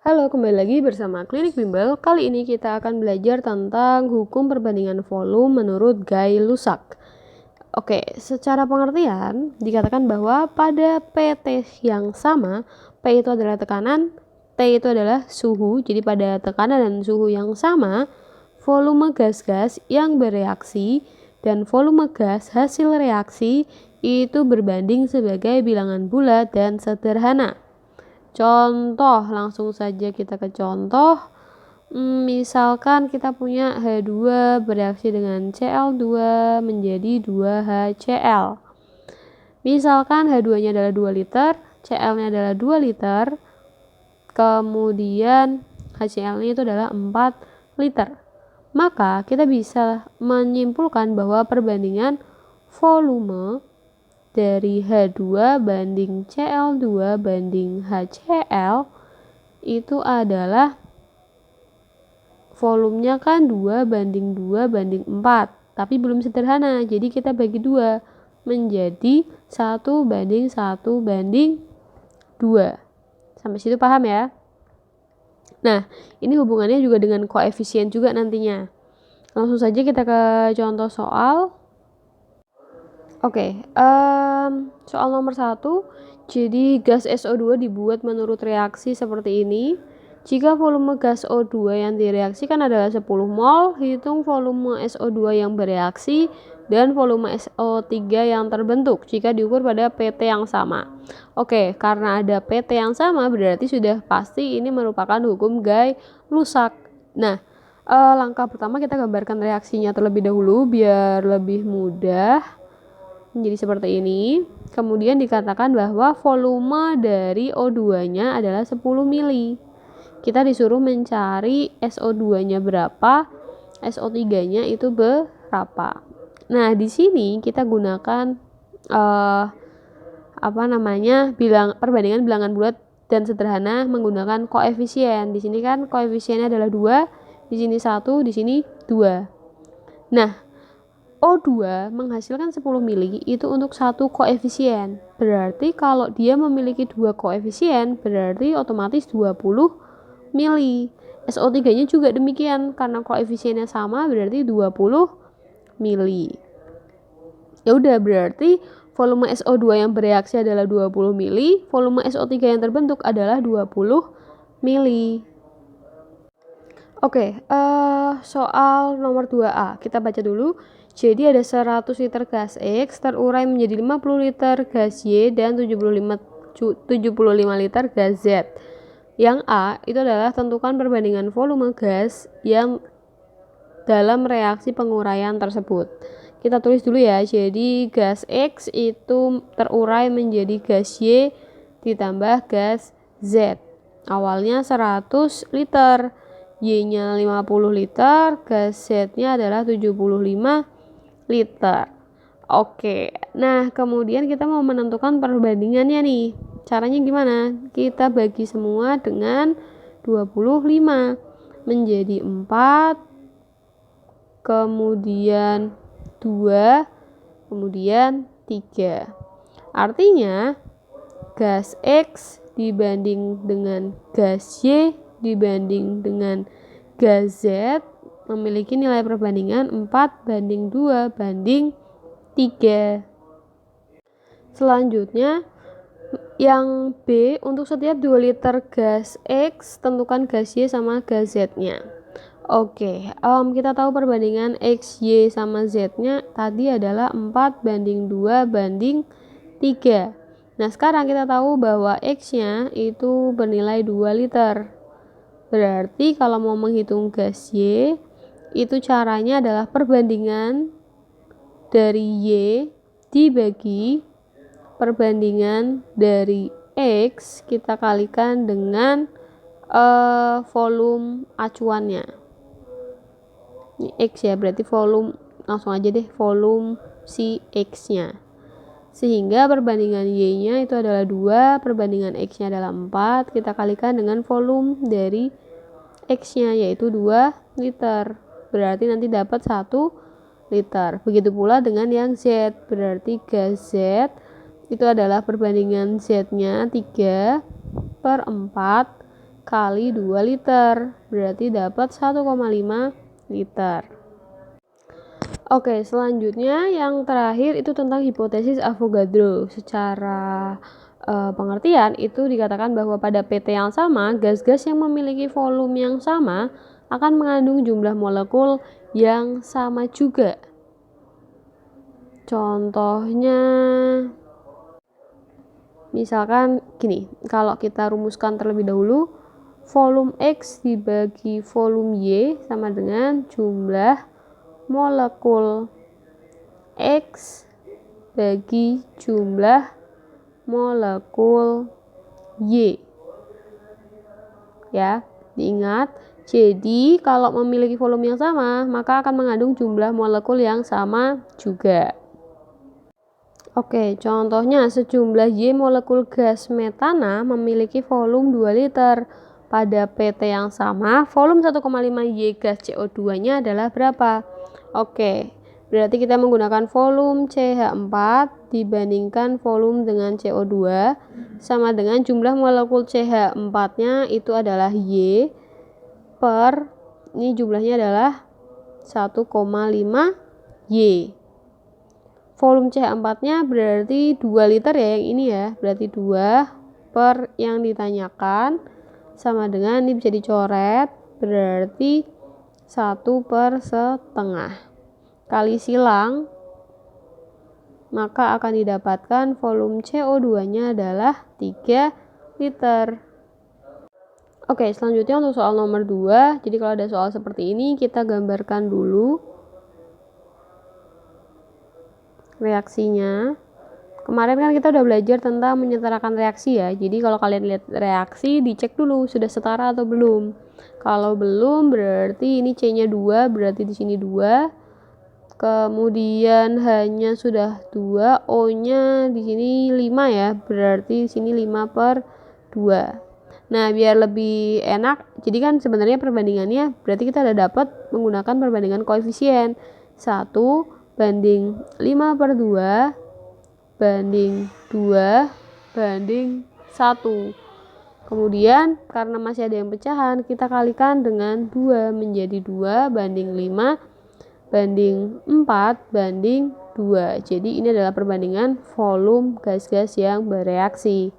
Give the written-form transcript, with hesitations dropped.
Halo, kembali lagi bersama Klinik Bimbel. Kali ini kita akan belajar tentang hukum perbandingan volume menurut Gay-Lussac. Oke, secara pengertian dikatakan bahwa pada PT yang sama, P itu adalah tekanan, T itu adalah suhu. Jadi pada tekanan dan suhu yang sama, volume gas-gas yang bereaksi dan volume gas hasil reaksi itu berbanding sebagai bilangan bulat dan sederhana. Contoh, langsung saja kita ke contoh. Misalkan kita punya H2 bereaksi dengan Cl2 menjadi 2HCl. Misalkan H2-nya adalah 2 liter, Cl-nya adalah 2 liter, kemudian HCl-nya itu adalah 4 liter. Maka kita bisa menyimpulkan bahwa perbandingan volume dari H2 banding Cl2 banding HCl itu adalah volumenya kan 2 banding 2 banding 4, tapi belum sederhana, jadi kita bagi 2 menjadi 1 banding 1 banding 2. Sampai situ paham ya? Nah, ini hubungannya juga dengan koefisien juga nantinya. Langsung saja kita ke contoh soal. Oke, soal nomor 1. Jadi gas SO2 dibuat menurut reaksi seperti ini. Jika volume gas O2 yang direaksikan adalah 10 mol, hitung volume SO2 yang bereaksi dan volume SO3 yang terbentuk jika diukur pada PT yang sama. Oke, karena ada PT yang sama berarti sudah pasti ini merupakan hukum Gay-Lussac. Nah, langkah pertama kita gambarkan reaksinya terlebih dahulu biar lebih mudah. Jadi seperti ini. Kemudian dikatakan bahwa volume dari O2-nya adalah 10 mili. Kita disuruh mencari SO2-nya berapa, SO3-nya itu berapa. Nah, di sini kita gunakan perbandingan bilangan bulat dan sederhana menggunakan koefisien. Di sini kan koefisiennya adalah 2, di sini 1, di sini 2. Nah, O2 menghasilkan 10 mili itu untuk satu koefisien. Berarti kalau dia memiliki 2 koefisien, berarti otomatis 20 mili. SO3-nya juga demikian, karena koefisiennya sama berarti 20 mili. Ya udah, berarti volume SO2 yang bereaksi adalah 20 mili, volume SO3 yang terbentuk adalah 20 mili. Oke, soal nomor 2A kita baca dulu. Jadi ada 100 liter gas X terurai menjadi 50 liter gas Y dan 75 liter gas Z. Yang A itu adalah tentukan perbandingan volume gas yang dalam reaksi penguraian tersebut. Kita tulis dulu ya. Jadi gas X itu terurai menjadi gas Y ditambah gas Z. Awalnya 100 liter, Y-nya 50 liter, gas Z-nya adalah 75 liter. Oke, nah kemudian kita mau menentukan perbandingannya nih. Caranya gimana? Kita bagi semua dengan 25 menjadi 4, kemudian 2, kemudian 3. Artinya gas X dibanding dengan gas Y dibanding dengan gas Z memiliki nilai perbandingan 4 banding 2 banding 3. Selanjutnya yang B, untuk setiap 2 liter gas X tentukan gas Y sama gas Z-nya. Oke, kita tahu perbandingan X, Y sama Z-nya tadi adalah 4 banding 2 banding 3. Nah, sekarang kita tahu bahwa X-nya itu bernilai 2 liter. Berarti kalau mau menghitung gas Y, itu caranya adalah perbandingan dari Y dibagi perbandingan dari X kita kalikan dengan volume acuannya. Ini X ya, berarti volume, langsung aja deh volume si X-nya. Sehingga perbandingan Y-nya itu adalah 2, perbandingan X-nya adalah 4, kita kalikan dengan volume dari X-nya yaitu 2 liter. Berarti nanti dapat 1 liter. Begitu pula dengan yang Z, berarti gas Z itu adalah perbandingan Z-nya 3/4 kali 2 liter, berarti dapat 1,5 liter. Oke, selanjutnya yang terakhir itu tentang hipotesis Avogadro. Secara pengertian itu dikatakan bahwa pada PT yang sama, gas-gas yang memiliki volume yang sama akan mengandung jumlah molekul yang sama juga. Contohnya misalkan gini, kalau kita rumuskan terlebih dahulu, volume X dibagi volume Y sama dengan jumlah molekul X bagi jumlah molekul Y. Ya, diingat. Jadi, kalau memiliki volume yang sama, maka akan mengandung jumlah molekul yang sama juga. Oke, contohnya sejumlah Y molekul gas metana memiliki volume 2 liter. Pada PT yang sama, volume 1,5 Y gas CO2-nya adalah berapa? Oke, berarti kita menggunakan volume CH4 dibandingkan volume dengan CO2 sama dengan jumlah molekul CH4-nya itu adalah Y per, ini jumlahnya adalah 1,5 Y. Volume CH4-nya berarti 2 liter ya yang ini ya, berarti 2 per yang ditanyakan sama dengan ini bisa dicoret, berarti 1/1/2 kali silang, maka akan didapatkan volume CO2-nya adalah 3 liter. Oke, selanjutnya untuk soal nomor 2, jadi kalau ada soal seperti ini kita gambarkan dulu reaksinya. Kemarin kan kita udah belajar tentang menyetarakan reaksi ya. Jadi kalau kalian lihat reaksi, dicek dulu sudah setara atau belum. Kalau belum berarti ini C-nya 2, berarti di sini 2. Kemudian H-nya sudah 2, O-nya di sini 5 ya. Berarti di sini 5/2. Nah, biar lebih enak, jadi kan sebenarnya perbandingannya berarti kita udah dapat menggunakan perbandingan koefisien. 1 banding 5/2 banding 2 banding 1. Kemudian karena masih ada yang pecahan, kita kalikan dengan 2 menjadi 2 banding 5 banding 4 banding 2. Jadi ini adalah perbandingan volume gas-gas yang bereaksi.